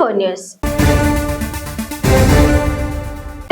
టీవీ4 news.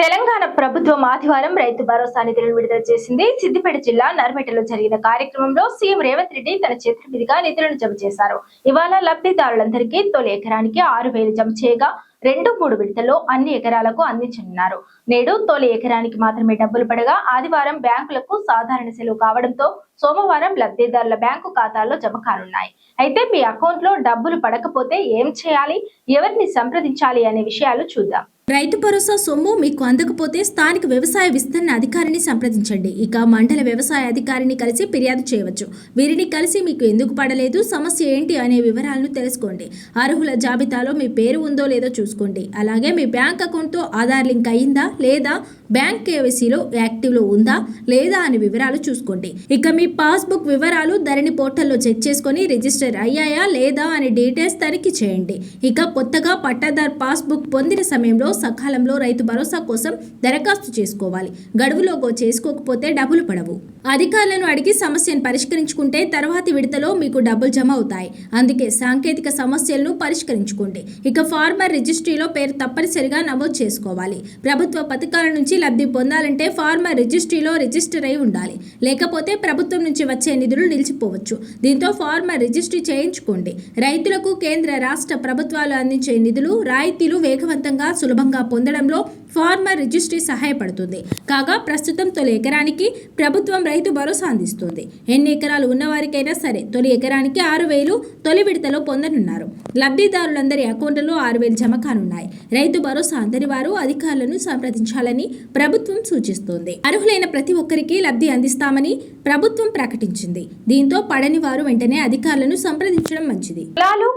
Telangana ప్రభుత్వం ఆదివారం రైతు భరోసా నిధులను విడుదల చేసింది. సిద్దిపేట జిల్లా నర్మెటలో జరిగిన కార్యక్రమంలో సీఎం రేవంత్ రెడ్డి తన చేతుల మీదుగా నిధులను జమ చేశారు. ఇవాళ లబ్ధిదారులందరికీ తొలి ఎకరానికి 6,000 జమ చేయగా 2-3 విడతల్లో అన్ని ఎకరాలకు అందించనున్నారు. నేడు తొలి ఎకరానికి మాత్రమే డబ్బులు పడగా ఆదివారం బ్యాంకులకు సాధారణ సెలవు కావడంతో సోమవారం లబ్ధిదారుల బ్యాంకు ఖాతాల్లో జమ కానున్నాయి. అయితే మీ అకౌంట్ లో డబ్బులు పడకపోతే ఏం చేయాలి, ఎవరిని సంప్రదించాలి అనే విషయాలు చూద్దాం. రైతు భరోసా సొమ్ము మీకు అందకపోతే స్థానిక వ్యవసాయ విస్తరణ అధికారిని సంప్రదించండి. ఇక మండల వ్యవసాయ అధికారిని కలిసి ఫిర్యాదు చేయవచ్చు. వీరిని కలిసి మీకు ఎందుకు పడలేదు, సమస్య ఏంటి అనే వివరాలను తెలుసుకోండి. అర్హుల జాబితాలో మీ పేరు ఉందో లేదో చూసుకోండి. అలాగే మీ బ్యాంక్ అకౌంట్తో ఆధార్ లింక్ అయ్యిందా లేదా, బ్యాంక్ కేవైసీలో యాక్టివ్లో ఉందా లేదా అనే వివరాలు చూసుకోండి. ఇక మీ పాస్బుక్ వివరాలు ధరణి పోర్టల్లో చెక్ చేసుకొని రిజిస్టర్ అయ్యాయా లేదా అనే డీటెయిల్స్ తనిఖీ చేయండి. ఇక కొత్తగా పట్టాదార్ పాస్బుక్ పొందిన సమయంలో సకాలంలో రైతు భరోసా కోసం దరఖాస్తు చేసుకోవాలి. గడువులోగో చేసుకోకపోతే డబ్బులు పడవు. అధికారులను అడిగి సమస్యను పరిష్కరించుకుంటే తర్వాతి విడతలో మీకు డబ్బులు జమ అవుతాయి. అందుకే సాంకేతిక సమస్యలను పరిష్కరించుకోండి. ఇక ఫార్మర్ రిజిస్ట్రీలో పేరు తప్పనిసరిగా నమోదు చేసుకోవాలి. ప్రభుత్వ పథకాల నుంచి లబ్ధి పొందాలంటే ఫార్మర్ రిజిస్ట్రీలో రిజిస్టర్ అయి ఉండాలి. లేకపోతే ప్రభుత్వం నుంచి వచ్చే నిధులు నిలిచిపోవచ్చు. దీంతో ఫార్మర్ రిజిస్ట్రీ చేయించుకోండి. రైతులకు కేంద్ర రాష్ట్ర ప్రభుత్వాలు అందించే నిధులు, రాయితీలు వేగవంతంగా సులభంగా పొందడంలో ఫార్మర్ రిజిస్ట్రీ సహాయపడుతుంది. కాగా ప్రస్తుతం తొలి ఎకరానికి ప్రభుత్వం రైతు భరోసా అందిస్తుంది. ఎన్ని ఎకరాలు ఉన్నవారికైనా సరే తొలి ఎకరానికి 6,000 తొలి విడతలో పొందనున్నారు. లబ్ధిదారులందరి అకౌంట్లలో 6,000 జమ కానున్నాయి. రైతు భరోసా అందని వారు అధికారులను సంప్రదించాలని ప్రభుత్వం సూచిస్తోంది. అర్హులైన ప్రతి ఒక్కరికి లబ్ధి అందిస్తామని ప్రభుత్వం ప్రకటించింది. దీంతో పడని వారు వెంటనే అధికారులను సంప్రదించడం మంచిది.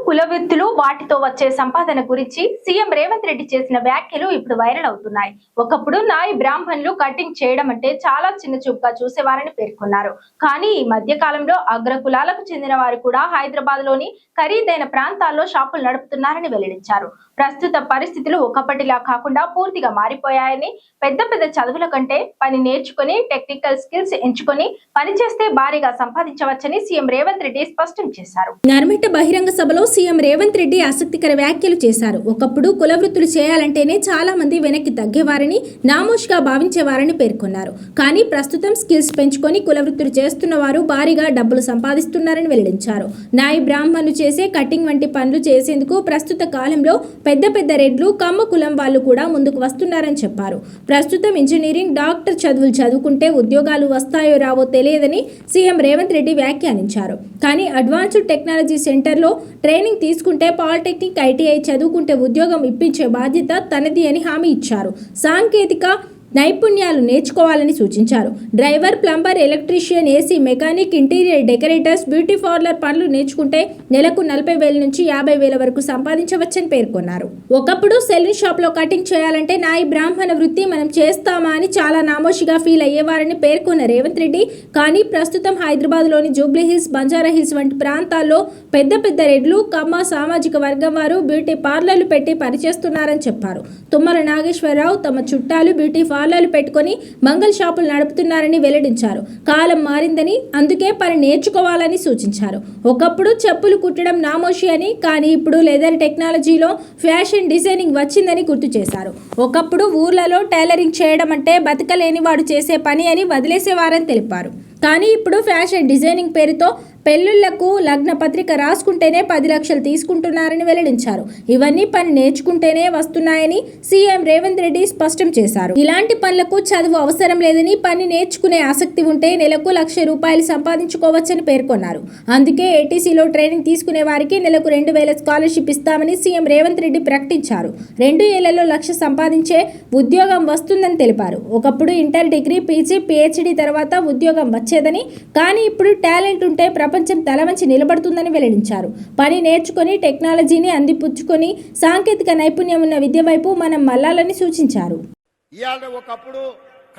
కుల వృత్తులు, వాటితో వచ్చే సంపాదన గురించి సీఎం రేవంత్ రెడ్డి చేసిన వ్యాఖ్యలు ఇప్పుడు వైరల్ అవుతున్నాయి. ఒకప్పుడు నాయి బ్రాహ్మణులు కటింగ్ చేయడం అంటే చాలా చిన్న చూపుగా చూసేవారని పేర్కొన్నారు. కానీ ఈ మధ్య కాలంలో అగ్ర కులాలకు చెందిన వారు కూడా హైదరాబాద్ లోని ఖరీదైన ప్రాంతాల్లో షాపులు నడుపుతున్నారని వెల్లడించారు. ప్రస్తుత పరిస్థితులు ఒకప్పటిలా కాకుండా పూర్తిగా మారిపోయాయని, పెద్ద పెద్ద చదువుల కంటే పని నేర్చుకుని టెక్నికల్ స్కిల్స్ ఎంచుకొని పనిచేస్తే భారీగా సంపాదించవచ్చని సీఎం రేవంత్ రెడ్డి స్పష్టం చేశారు. నర్మెట బహిరంగ సభలో సీఎం రేవంత్ రెడ్డి ఆసక్తికర వ్యాఖ్యలు చేశారు. ఒకప్పుడు కుల వృత్తులు చేయాలంటేనే చాలా మంది వెనక్కి తగ్గేవారని, నామోష్గా భావించేవారని పేర్కొన్నారు. కానీ ప్రస్తుతం స్కిల్స్ పెంచుకొని కుల వృత్తులు చేస్తున్న వారు భారీగా డబ్బులు సంపాదిస్తున్నారని వెల్లడించారు. నాయి బ్రాహ్మణులు చేసే కటింగ్ వంటి పనులు చేసేందుకు ప్రస్తుత కాలంలో పెద్ద పెద్ద రెడ్లు, కమ్మ కులం వాళ్ళు కూడా ముందుకు వస్తున్నారని చెప్పారు. ప్రస్తుతం ఇంజనీరింగ్, డాక్టర్ చదువులు చదువుకుంటే ఉద్యోగాలు వస్తాయో రావో తెలియదని సీఎం రేవంత్ రెడ్డి వ్యాఖ్యానించారు. కానీ అడ్వాన్స్డ్ టెక్నాలజీ సెంటర్లో ట్రైనింగ్ తీసుకుంటే, పాలిటెక్నిక్, ఐటీఐ చదువుకుంటే ఉద్యోగం ఇప్పించే బాధ్యత తనది అని హామీ ఇచ్చారు. సాంకేతిక నైపుణ్యాలు నేర్చుకోవాలని సూచించారు. Driver, plumber, electrician, AC mechanic, interior decorators, beauty parlour పనులు నేర్చుకుంటే నెలకు 40,000 నుంచి 50,000 వరకు సంపాదించవచ్చని పేర్కొన్నారు. ఒకప్పుడు సెలూన్ షాప్లో కటింగ్ చేయాలంటే నాయి బ్రాహ్మణ వృత్తి మనం చేస్తామా అని చాలా నామోషిగా ఫీల్ అయ్యేవారని పేర్కొన్న రేవంత్ రెడ్డి, కానీ ప్రస్తుతం హైదరాబాద్లోని జూబ్లీ హిల్స్, బంజారా హిల్స్ వంటి ప్రాంతాల్లో పెద్ద పెద్ద రెడ్లు, కమ్మ సామాజిక వర్గం వారు బ్యూటీ పార్లర్లు పెట్టి పనిచేస్తున్నారని చెప్పారు. తుమ్మల నాగేశ్వరరావు తమ చుట్టాలు బ్యూటీ పార్లర్లు పెట్టుకొని మంగళ షాపులు నడుపుతున్నారని వెల్లడించారు. కాలం మారిందని, అందుకే పని నేర్చుకోవాలని సూచించారు. ఒకప్పుడు చెప్పులు కుట్టడం నామోషి అని, కానీ ఇప్పుడు లెదర్ టెక్నాలజీలో ఫ్యాషన్ డిజైనింగ్ వచ్చిందని గుర్తు చేశారు. ఒకప్పుడు ఊర్లలో టైలరింగ్ చేయడం అంటే బతకలేని వాడు చేసే పని అని వదిలేసేవారని తెలిపారు. కానీ ఇప్పుడు ఫ్యాషన్ డిజైనింగ్ పేరుతో పెళ్లిళ్లకు లగ్న పత్రిక రాసుకుంటేనే 10 లక్షలు తీసుకుంటున్నారని వెల్లడించారు. ఇవన్నీ పని నేర్చుకుంటేనే వస్తున్నాయని సీఎం రేవంత్ రెడ్డి స్పష్టం చేశారు. ఇలాంటి పనులకు చదువు అవసరం లేదని, పని నేర్చుకునే ఆసక్తి ఉంటే నెలకు ₹1,00,000 సంపాదించుకోవచ్చని పేర్కొన్నారు. అందుకే ఏటీసీలో ట్రైనింగ్ తీసుకునే వారికి నెలకు 2,000 స్కాలర్షిప్ ఇస్తామని సీఎం రేవంత్ రెడ్డి ప్రకటించారు. 2 ఏళ్లలో 1,00,000 సంపాదించే ఉద్యోగం వస్తుందని తెలిపారు. ఒకప్పుడు ఇంటర్, డిగ్రీ, పీజీ, పీహెచ్డీ తర్వాత ఉద్యోగం వచ్చేదని, కానీ ఇప్పుడు టాలెంట్ ఉంటే ప్రపంచం తలవంచి నిలబడుతుందని వెల్లడించారు. పని నేర్చుకొని టెక్నాలజీని అందిపుచ్చుకొని సాంకేతిక నైపుణ్యం ఉన్న విద్య వైపు మనం మళ్ళాలని సూచించారు. ఇవాళ ఒకప్పుడు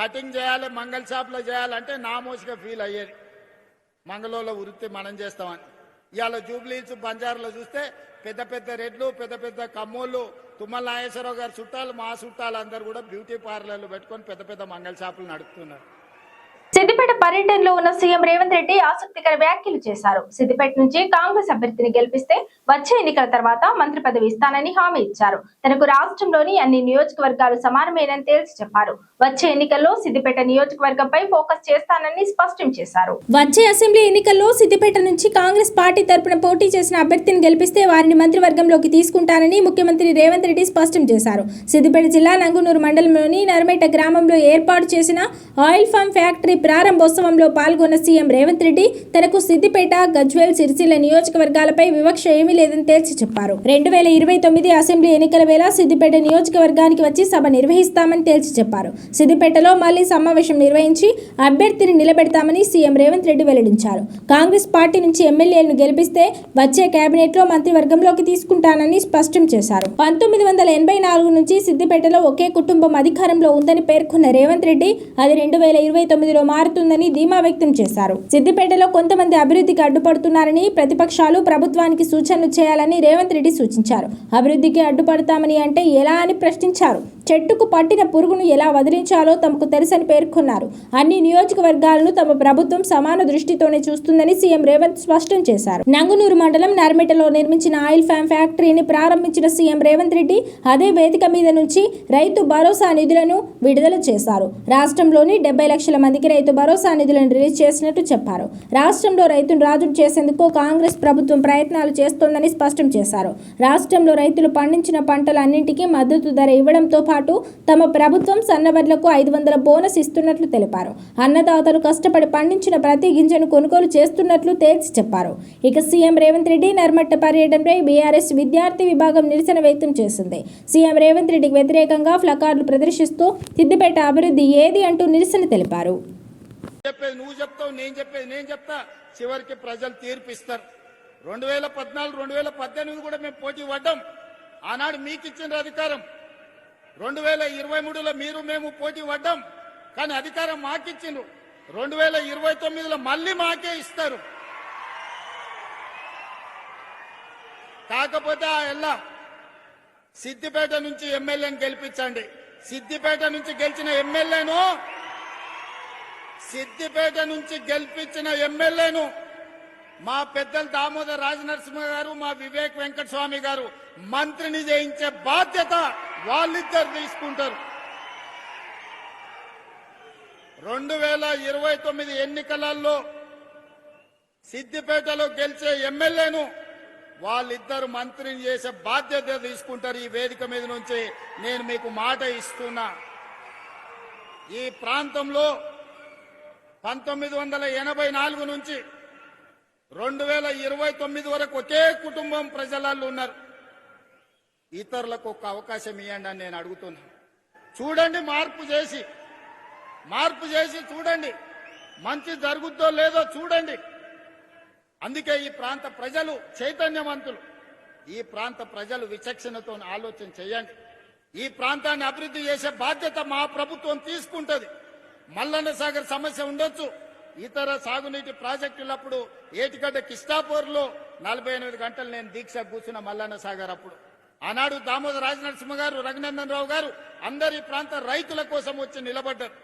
కటింగ్ చేయాలి, మంగళ షాప్లో చేయాలంటే నామోషిగా ఫీల్ అయ్యేది. మంగళూరులో వృత్తి మనం చేస్తామని. ఇవాళ జూబ్లీహిల్స్, బంజారాలో చూస్తే పెద్ద పెద్ద రెడ్లు, పెద్ద పెద్ద కమ్మోళ్ళు, తుమ్మల నాగేశ్వరరావు గారి చుట్టాలు, మా చుట్టాలు అందరూ కూడా బ్యూటీ పార్లర్లు పెట్టుకొని పెద్ద పెద్ద మంగళ షాపులు నడుపుతున్నారు. సిద్దిపేట పర్యటనలో ఉన్న సీఎం రేవంత్ రెడ్డి ఆసక్తికర వ్యాఖ్యలు చేశారు. సిద్దిపేట నుంచి కాంగ్రెస్ అభ్యర్థిని గెలిపిస్తే వచ్చే ఎన్నికల తర్వాత మంత్రి పదవి ఇస్తానని హామీ ఇచ్చారు. తనకు రాష్ట్రంలోని అన్ని నియోజకవర్గాలు సమానమేనని తేల్చి చెప్పారు. వచ్చే ఎన్నికల్లో సిద్దిపేట నియోజకవర్గంపై ఫోకస్ చేస్తానని స్పష్టం చేశారు. వచ్చే అసెంబ్లీ ఎన్నికల్లో సిద్దిపేట నుంచి కాంగ్రెస్ పార్టీ తరపున పోటీ చేసిన అభ్యర్థిని గెలిపిస్తే వారిని మంత్రివర్గంలోకి తీసుకుంటానని ముఖ్యమంత్రి రేవంత్ రెడ్డి స్పష్టం చేశారు. సిద్దిపేట జిల్లా నంగునూరు మండలంలోని నర్మేట గ్రామంలో ఏర్పాటు చేసిన ఆయిల్ ఫామ్ ఫ్యాక్టరీ ప్రారంభోత్సవంలో పాల్గొన్న సీఎం రేవంత్ రెడ్డి తనకు సిద్దిపేట, గజ్వేల్, సిరిసిల్ల నియోజకవర్గాలపై వివక్ష ఏమీ లేదని తేల్చి చెప్పారు. 2029 అసెంబ్లీ ఎన్నికల వేళ సిద్దిపేట నియోజకవర్గానికి వచ్చి సభ నిర్వహిస్తామని తేల్చి చెప్పారు. సిద్దిపేటలో మళ్లీ సమావేశం నిర్వహించి అభ్యర్థిని నిలబెడతామని సీఎం రేవంత్ రెడ్డి వెల్లడించారు. కాంగ్రెస్ పార్టీ నుంచి ఎమ్మెల్యేలను గెలిపిస్తే వచ్చే కేబినెట్లో మంత్రివర్గంలోకి తీసుకుంటానని స్పష్టం చేశారు. 1984 నుంచి సిద్దిపేటలో ఒకే కుటుంబం అధికారంలో ఉందని పేర్కొన్న రేవంత్ రెడ్డి అది 2029లో మారుతుందని ధీమా వ్యక్తం చేశారు. సిద్దిపేటలో కొంతమంది అభివృద్ధికి అడ్డుపడుతున్నారని, ప్రతిపక్షాలు ప్రభుత్వానికి సూచనలు చేయాలని రేవంత్ రెడ్డి సూచించారు. అభివృద్ధికి అడ్డుపడతామని అంటే ఎలా అని ప్రశ్నించారు. చెట్టుకు పట్టిన పురుగును ఎలా వదిలించాలో తమకు తెలుసని పేర్కొన్నారు. అన్ని నియోజకవర్గాలను తమ ప్రభుత్వం సమాన దృష్టితోనే చూస్తుందని సీఎం రేవంత్ స్పష్టం చేశారు. నంగునూరు మండలం నర్మేటలో నిర్మించిన ఆయిల్ ఫామ్ ఫ్యాక్టరీని ప్రారంభించిన సీఎం రేవంత్ రెడ్డి అదే వేదిక మీద నుంచి రైతు భరోసా నిధులను విడుదల చేశారు. రాష్ట్రంలోని 70 లక్షల మందికి రైతు భరోసా నిధులను రిలీజ్ చేసినట్టు చెప్పారు. రాష్ట్రంలో రైతును రాజును చేసేందుకు కాంగ్రెస్ ప్రభుత్వం ప్రయత్నాలు చేస్తోందని స్పష్టం చేశారు. రాష్ట్రంలో రైతులు పండించిన పంటలన్నింటికీ మద్దతు ధర ఇవ్వడంతో పాటు తమ ప్రభుత్వం సన్నవడ్లకు 500 బోనస్ ఇస్తున్నట్లు తెలిపారు. అన్నదాతలు కష్టపడి పండించిన ప్రతి గింజను కొనుగోలు చేస్తున్నట్లు తేల్చి చెప్పారు. ఇక సీఎం రేవంత్ రెడ్డి నర్మట్ట పర్యటనపై బీఆర్ఎస్ విద్యార్థి విభాగం నిరసన వ్యక్తం చేసింది. సీఎం రేవంత్ రెడ్డికి వ్యతిరేకంగా ప్లకార్డులు ప్రదర్శిస్తూ సిద్దిపేట అభివృద్ధి ఏది అంటూ నిరసన తెలిపారు. చెప్పేది నువ్వు చెప్తావు, నేను చెప్పేది నేను చెప్తా, చివరికి ప్రజలు తీర్పు ఇస్తారు. 2014, 2018 కూడా మేము పోటీ పడ్డాం. ఆనాడు మీకు ఇచ్చిన అధికారం. 2023లో మీరు మేము పోటీ పడ్డాం, కానీ అధికారం మాకిచ్చిండ్రు. 2029లో మళ్ళీ మాకే ఇస్తారు. కాకపోతే ఆ ఎల్లా సిద్దిపేట నుంచి ఎమ్మెల్యేని గెలిపించండి. సిద్దిపేట నుంచి గెలిచిన ఎమ్మెల్యేను మా పెద్దలు దామోదర్ రాజనరసింహ గారు, మా వివేక్ వెంకటస్వామి గారు మంత్రిని చేయించే బాధ్యత వాళ్ళిద్దరు తీసుకుంటారు. 2029 ఎన్నికలలో సిద్దిపేటలో గెలిచే ఎమ్మెల్యేను వాళ్ళిద్దరు మంత్రిని చేసే బాధ్యత తీసుకుంటారు. ఈ వేదిక మీద నుంచి నేను మీకు మాట ఇస్తున్నా. ఈ ప్రాంతంలో 1984 నుంచి 2029 వరకు ఒకే కుటుంబం ప్రజలలో ఉన్నారు. ఇతరులకు ఒక అవకాశం ఇవ్వండి అని నేను అడుగుతున్నా. చూడండి, మార్పు చేసి చూడండి, మంచి జరుగుద్దో లేదో చూడండి. అందుకే ఈ ప్రాంత ప్రజలు చైతన్యవంతులు. ఈ ప్రాంత ప్రజలు విచక్షణతో ఆలోచన చేయండి. ఈ ప్రాంతాన్ని అభివృద్ధి చేసే బాధ్యత మా ప్రభుత్వం తీసుకుంటది. మల్లన్న సాగర్ సమస్య ఉండొచ్చు, ఇతర సాగునీటి ప్రాజెక్టులప్పుడు ఏటిగడ్డ కిష్టాపూర్లో 48 గంటలు నేను దీక్ష కూర్చున్న మల్లన్న సాగర్ అప్పుడు. ఆనాడు దామోదర్ రాజనరసింహ గారు, రఘునందన్ రావు గారు అందరు ఈ ప్రాంత రైతుల కోసం వచ్చి నిలబడ్డారు.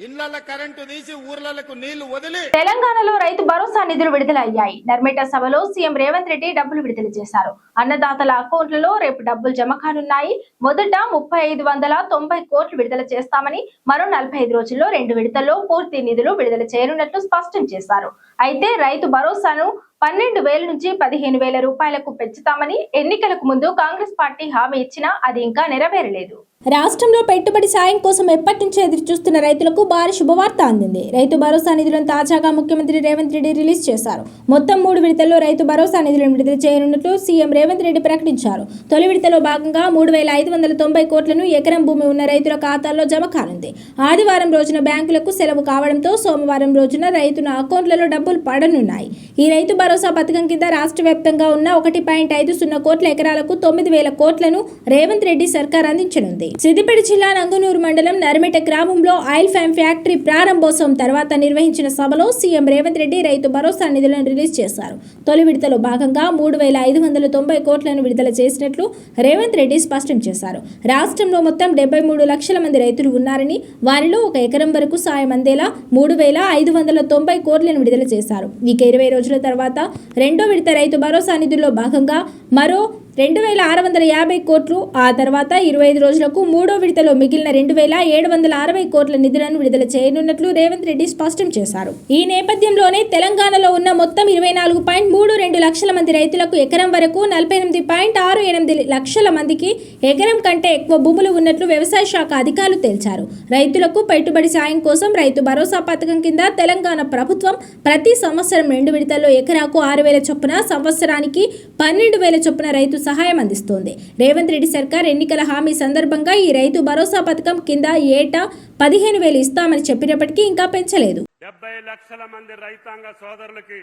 ఇళ్ల కరెంటు తీసి ఊర్లకు నీళ్లు వదిలి. తెలంగాణలో రైతు భరోసా నిధులు విడుదల అయ్యాయి. నర్మేట సభలో సీఎం రేవంత్ రెడ్డి డబ్బులు విడుదల చేశారు. అన్నదాతల అకౌంట్లలో రేపు డబ్బులు జమ కానున్నాయి. మొదట 3590 కోట్లు విడుదల చేస్తామని, మరో 45 రోజుల్లో 2 విడతల్లో పూర్తి నిధులు విడుదల చేయనున్నట్లు స్పష్టం చేశారు. అయితే రైతు భరోసాను 12,000 నుంచి 15,000 రూపాయలకు పెంచుతామని ఎన్నికలకు ముందు కాంగ్రెస్ పార్టీ హామీ ఇచ్చినా అది ఇంకా నెరవేరలేదు. రాష్ట్రంలో పెట్టుబడి సాయం కోసం ఎప్పటి నుంచో ఎదురు చూస్తున్న రైతులకు భారీ శుభవార్త అందింది. రైతు భరోసా నిధులను తాజాగా ముఖ్యమంత్రి రేవంత్ రెడ్డి రిలీజ్ చేశారు. మొత్తం 3 విడతల్లో రైతు భరోసా నిధులను విడుదల చేయనున్నట్లు సీఎం రేవంత్ రెడ్డి ప్రకటించారు. తొలి విడతలో భాగంగా 3,590 కోట్లను ఎకరం భూమి ఉన్న రైతుల ఖాతాల్లో జమ కానుంది. ఆదివారం రోజున బ్యాంకులకు సెలవు కావడంతో సోమవారం రోజున రైతుల అకౌంట్లలో డబ్బులు పడనున్నాయి. ఈ రైతు భరోసా పథకం కింద రాష్ట్ర వ్యాప్తంగా ఉన్న 1.50 కోట్ల ఎకరాలకు 9,000 కోట్లను రేవంత్ రెడ్డి సర్కార్ అందించనుంది. సిద్దిపేట జిల్లా నంగునూరు మండలం నర్మిట గ్రామంలో ఆయిల్ ఫామ్ ఫ్యాక్టరీ ప్రారంభోత్సవం తర్వాత నిర్వహించిన సభలో సీఎం రేవంత్ రెడ్డి రైతు భరోసా నిధులను రిలీజ్ చేశారు. తొలి విడతలో భాగంగా 3,590 కోట్లను విడుదల చేసినట్లు రేవంత్ రెడ్డి స్పష్టం చేశారు. రాష్ట్రంలో మొత్తం 73 లక్షల మంది రైతులు ఉన్నారని, వారిలో 1 ఎకరం వరకు సాయం అందేలా 3,590 కోట్లను విడుదల చేశారు. ఇక 20 రోజుల తర్వాత రెండో విడత రైతు భరోసా నిధుల్లో భాగంగా మరో 2,650 కోట్లు, ఆ తర్వాత 25 రోజులకు మూడో విడతలో మిగిలిన 2,760 కోట్ల నిధులను విడుదల చేయనున్నట్లు రేవంత్ రెడ్డి స్పష్టం చేశారు. ఈ నేపథ్యంలోనే తెలంగాణలో ఉన్న మొత్తం 24.32 లక్షల మంది రైతులకు ఎకరం వరకు 48.68 లక్షల మందికి ఎకరం కంటే ఎక్కువ భూములు ఉన్నట్లు వ్యవసాయ శాఖ అధికారులు తేల్చారు. రైతులకు పెట్టుబడి సాయం కోసం రైతు భరోసా పథకం కింద తెలంగాణ ప్రభుత్వం ప్రతి సంవత్సరం 2 విడతల్లో ఎకరాకు 6,000 చొప్పున, సంవత్సరానికి 12,000 చొప్పున రైతు సహాయం అందిస్తోంది. రేవంత్ రెడ్డి సర్కార్ ఎన్నికల హామీ సందర్భంగా ఈ రైతు భరోసా పథకం కింద ఏటా 15,000 ఇస్తామని చెప్పినప్పటికీ ఇంకా పెంచలేదు. 70 లక్షల మంది రైతాంగ సోదరులకి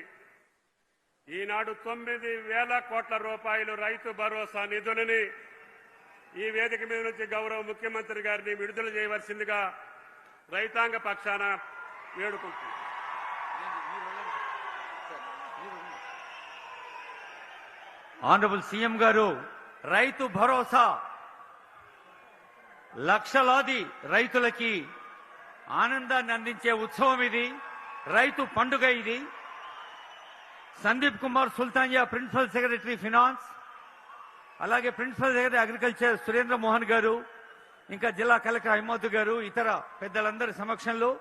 ఈనాడు 9,000 కోట్ల రూపాయలు రైతు భరోసా నిధులని ఈ వేదిక మీద నుంచి గౌరవ ముఖ్యమంత్రి గారిని విడుదల చేయవలసిందిగా రైతాంగ పక్షాన వేడుకుంటున్నాం. ఆనరబుల్ సీఎం గారు రైతు భరోసా లక్షలాది రైతులకి ఆనందాన్ని అందించే ఉత్సవం ఇది, రైతు పండుగ ఇది. Sandeep Kumar Sultania principal secretary finance, అలాగే principal secretary agriculture Surendra Mohan గారు, ఇంకా జిల్లా కలెక్టర్ హైమోత్ గారు, ఇతర పెద్దలందరి సమక్షంలో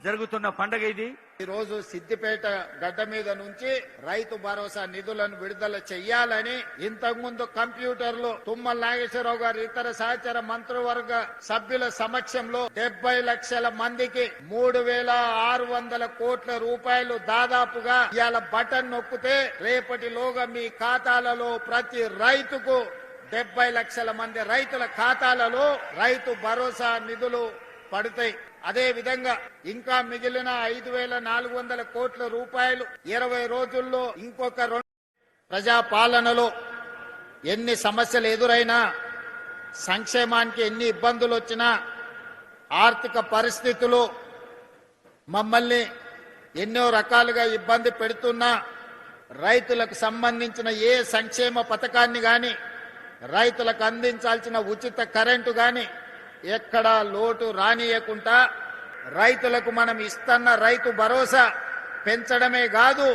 జరుగుతున్న పండుగ ఇది. ఈ రోజు సిద్దిపేట గడ్డ మీద నుంచి రైతు భరోసా నిధులను విడుదల చెయ్యాలని ఇంతకుముందు కంప్యూటర్లు తుమ్మల నాగేశ్వరరావు గారు ఇతర సహచర మంత్రివర్గ సభ్యుల సమక్షంలో 70 లక్షల మందికి 3,600 కోట్ల రూపాయలు దాదాపుగా ఇవాళ బటన్ నొక్కితే రేపటిలోగా మీ ఖాతాలలో ప్రతి రైతుకు 70 లక్షల మంది రైతుల ఖాతాలలో రైతు భరోసా నిధులు పడతాయి. అదే విధంగా ఇంకా మిగిలిన 5,400 కోట్ల రూపాయలు 20 రోజుల్లో ఇంకొక ప్రజాపాలనలో ఎన్ని సమస్యలు ఎదురైనా, సంక్షేమానికి ఎన్ని ఇబ్బందులు వచ్చినా, ఆర్థిక పరిస్థితులు మమ్మల్ని ఎన్నో రకాలుగా ఇబ్బంది పెడుతున్నా, రైతులకు సంబంధించిన ఏ సంక్షేమ పథకాన్ని గాని, రైతులకు అందించాల్సిన ఉచిత కరెంటు గాని ఎక్కడా లోటు రానియకుండా రైతులకు మనం ఇస్తున్న రైతు భరోసా పెంచడమే కాదు,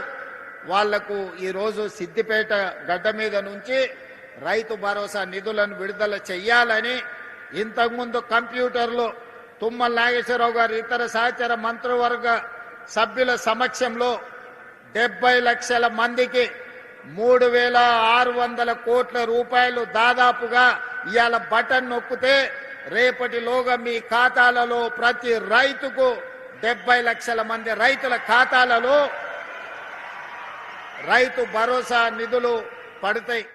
వాళ్లకు ఈరోజు సిద్దిపేట గడ్డ మీద నుంచి రైతు భరోసా నిధులను విడుదల చెయ్యాలని ఇంతకుముందు కంప్యూటర్లో తుమ్మల నాగేశ్వరరావు గారు ఇతర సహచర మంత్రివర్గ సభ్యుల సమక్షంలో 70 లక్షల మందికి 3,600 కోట్ల రూపాయలు దాదాపుగా ఇవాళ బటన్ నొక్కితే రేపటిలోగా మీ ఖాతాలలో ప్రతి రైతుకు 70 లక్షల మంది రైతుల ఖాతాలలో రైతు భరోసా నిధులు పడతాయి.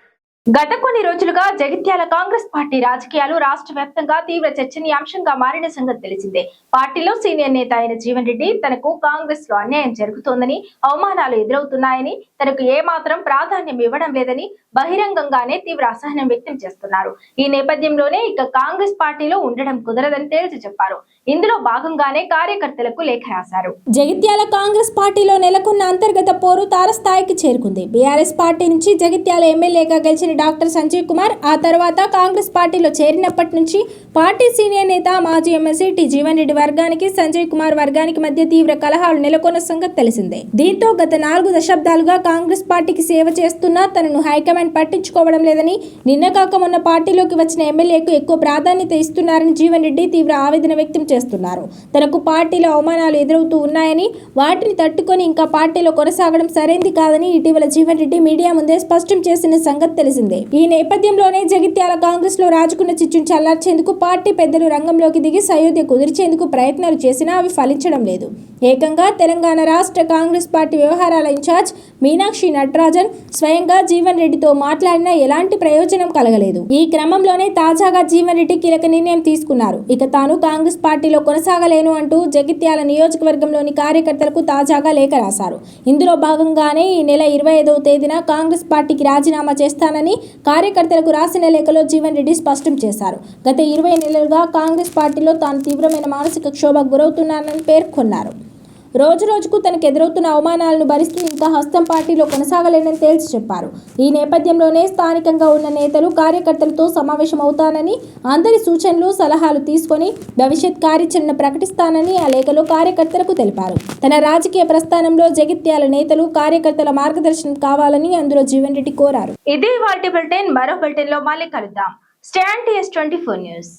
గత కొన్ని రోజులుగా జగిత్యాల కాంగ్రెస్ పార్టీ రాజకీయాలు రాష్ట్ర వ్యాప్తంగా తీవ్ర చర్చనీయాంశంగా మారిన సంగతి తెలిసిందే. పార్టీలో సీనియర్ నేత అయిన జీవన్ రెడ్డి తనకు కాంగ్రెస్ లో అన్యాయం జరుగుతోందని, అవమానాలు ఎదురవుతున్నాయని, తనకు ఏమాత్రం ప్రాధాన్యం ఇవ్వడం లేదని బహిరంగంగానే తీవ్ర అసహనం వ్యక్తం చేస్తున్నారు. ఈ నేపథ్యంలోనే ఇక కాంగ్రెస్ పార్టీలో ఉండడం కుదరదని తేల్చి చెప్పారు. ఇందులో భాగంగానే కార్యకర్తలకు లేఖ రాశారు. జగిత్యాల కాంగ్రెస్ పార్టీలో నెలకొన్న అంతర్గత పోరు తారస్థాయికి చేరుకుంది. బీఆర్ఎస్ పార్టీ నుంచి జగిత్యాల ఎమ్మెల్యేగా గెలిచిన డాక్టర్ సంజయ్ కుమార్ ఆ తర్వాత కాంగ్రెస్ పార్టీలో చేరినప్పటి నుంచి పార్టీ సీనియర్ నేత మాజీ ఎమ్మెల్సీ టి జీవన్ రెడ్డి వర్గానికి సంజయ్ కుమార్ వర్గానికి మధ్య తీవ్ర కలహాలు నెలకొన్న సంగతి తెలిసిందే. దీంతో గత 4 దశాబ్దాలుగా కాంగ్రెస్ పార్టీకి సేవ చేస్తున్నా తనను హైకమాండ్ పట్టించుకోవడం లేదని, నిన్న కాక మొన్న పార్టీలోకి వచ్చిన ఎమ్మెల్యేకు ఎక్కువ ప్రాధాన్యత ఇస్తున్నారని జీవన్ రెడ్డి తీవ్ర ఆవేదన వ్యక్తం చేస్తున్నారు. తనకు పార్టీలో అవమానాలు ఎదురవుతూ ఉన్నాయని, వాటిని తట్టుకొని ఇంకా పార్టీలో కొనసాగడం సరైంది కాదని ఇటీవల జీవన్ రెడ్డి మీడియా ముందే స్పష్టం చేసిన సంగతి తెలిసింది. తెలిసిందే. ఈ నేపథ్యంలోనే జగిత్యాల కాంగ్రెస్ లో రాజుకున్న చిచ్చును చల్లార్చేందుకు పార్టీ పెద్దలు రంగంలోకి దిగి సయోధ్య కుదిర్చేందుకు ప్రయత్నాలు చేసినా అవి ఫలించడం లేదు. ఏకంగా తెలంగాణ రాష్ట్ర కాంగ్రెస్ పార్టీ వ్యవహారాల ఇన్ఛార్జ్ మీనాక్షి నటరాజన్ స్వయంగా జీవన్ రెడ్డితో మాట్లాడినా ఎలాంటి ప్రయోజనం కలగలేదు. ఈ క్రమంలోనే తాజాగా జీవన్ రెడ్డి కీలక నిర్ణయం తీసుకున్నారు. ఇక తాను కాంగ్రెస్ పార్టీలో కొనసాగలేను అంటూ జగిత్యాల నియోజకవర్గంలోని కార్యకర్తలకు తాజాగా లేఖ రాశారు. ఇందులో భాగంగానే ఈ నెల 25వ తేదీన కాంగ్రెస్ పార్టీకి రాజీనామా చేస్తానని కార్యకర్తలకు రాసిన లేఖలో జీవన్ రెడ్డి స్పష్టం చేశారు. గత 20 నెలలుగా కాంగ్రెస్ పార్టీలో తాను తీవ్రమైన మానసిక క్షోభకు గురవుతున్నానని పేర్కొన్నారు. రోజు రోజుకు తనకు ఎదురవుతున్న అవమానాలను భరిస్తూ ఇంకా హస్తం పార్టీలో కొనసాగలేనని తేల్చి చెప్పారు. ఈ నేపథ్యంలోనే స్థానికంగా ఉన్న నేతలు కార్యకర్తలతో సమావేశం అవుతానని, అందరి సూచనలు సలహాలు తీసుకొని భవిష్యత్ కార్యాచరణ ప్రకటిస్తానని ఆ లేఖలో కార్యకర్తలకు తెలిపారు. తన రాజకీయ ప్రస్థానంలో జగిత్యాల నేతలు కార్యకర్తల మార్గదర్శనం కావాలని అందులో జీవన్ రెడ్డి కోరారు. ఇదే వాల్టీ బులెటిన్. మరో బులెటిన్ లో మళ్ళీ కలుద్దాం. Stay on TS24 news.